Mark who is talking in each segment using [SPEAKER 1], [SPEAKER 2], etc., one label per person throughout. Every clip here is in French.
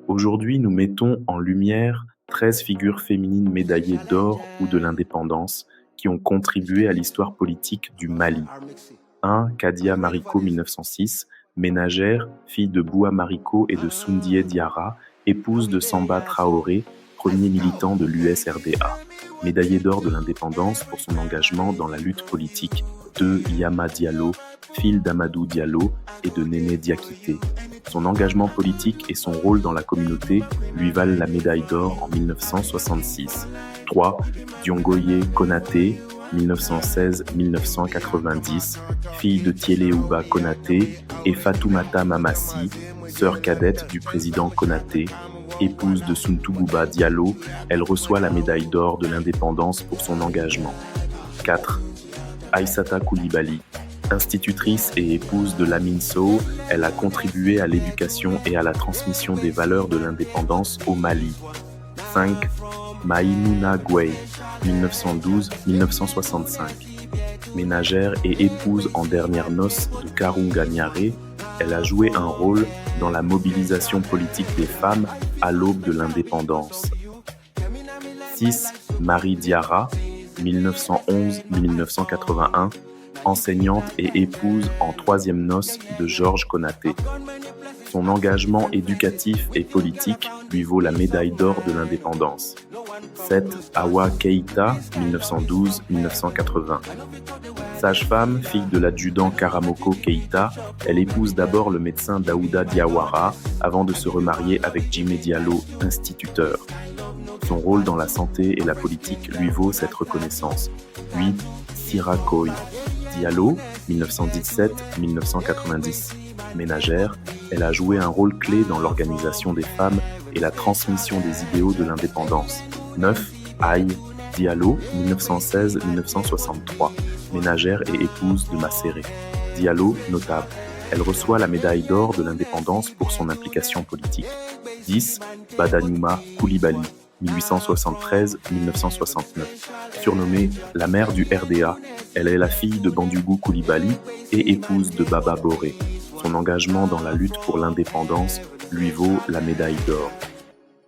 [SPEAKER 1] Aujourd'hui, nous mettons en lumière 13 figures féminines médaillées d'or ou de l'indépendance qui ont contribué à l'histoire politique du Mali. 1. Kadia Mariko 1906, ménagère, fille de Boua Mariko et de Soundié Diarra, épouse de Samba Traoré, premier militant de l'USRDA. Médaillée d'or de l'indépendance pour son engagement dans la lutte politique. 2. Yama Diallo, fille d'Amadou Diallo et de Néné Diakité. Son engagement politique et son rôle dans la communauté lui valent la médaille d'or en 1966. 3. Diongoye Konaté, 1916-1990, fille de Tiélé Ouba Konaté et Fatoumata Mamassi, sœur cadette du président Konaté, épouse de Suntububa Diallo, elle reçoit la médaille d'or de l'indépendance pour son engagement. 4. Aïssata Coulibaly, institutrice et épouse de Lamine Sow, elle a contribué à l'éducation et à la transmission des valeurs de l'indépendance au Mali. 5. Maïmouna Gueye, 1912-1965. Ménagère et épouse en dernières noces de Karunga Niaré, elle a joué un rôle dans la mobilisation politique des femmes à l'aube de l'indépendance. 6. Marie Diarra, 1911-1981, enseignante et épouse en troisième noces de Georges Konaté. Son engagement éducatif et politique lui vaut la médaille d'or de l'indépendance. 7. Awa Keïta, 1912-1980. Sage-femme, fille de l'adjudant Karamoko Keïta, elle épouse d'abord le médecin Daouda Diawara avant de se remarier avec Jimé Diallo, instituteur. Son rôle dans la santé et la politique lui vaut cette reconnaissance. 8. Sira Koy Diallo, 1917-1990. Ménagère, elle a joué un rôle clé dans l'organisation des femmes et la transmission des idéaux de l'indépendance. 9. Aïe Diallo, 1916-1963. Ménagère et épouse de Masséré. Diallo, notable. Elle reçoit la médaille d'or de l'indépendance pour son implication politique. 10. Badanouma Coulibaly, 1873-1969. Surnommée la mère du RDA, elle est la fille de Bandougou Coulibaly et épouse de Baba Boré. Son engagement dans la lutte pour l'indépendance lui vaut la médaille d'or.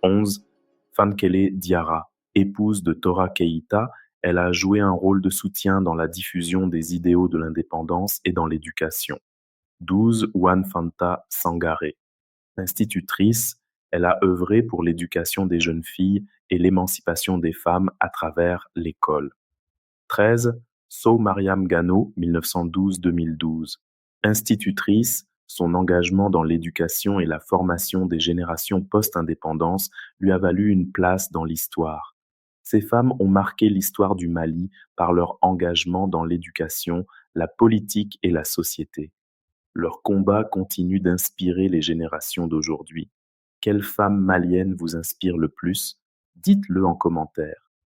[SPEAKER 1] 11. Famkele Diarra, épouse de Tora Keïta, elle a joué un rôle de soutien dans la diffusion des idéaux de l'indépendance et dans l'éducation. 12. Wan Fanta Sangaré, institutrice, elle a œuvré pour l'éducation des jeunes filles et l'émancipation des femmes à travers l'école. 13. Sow Mariam Gano, 1912-2012. Institutrice, son engagement dans l'éducation et la formation des générations post-indépendance lui a valu une place dans l'histoire. Ces femmes ont marqué l'histoire du Mali par leur engagement dans l'éducation, la politique et la société. Leur combat continue d'inspirer les générations d'aujourd'hui. Quelle femme malienne vous inspire le plus? Dites-le en commentaire.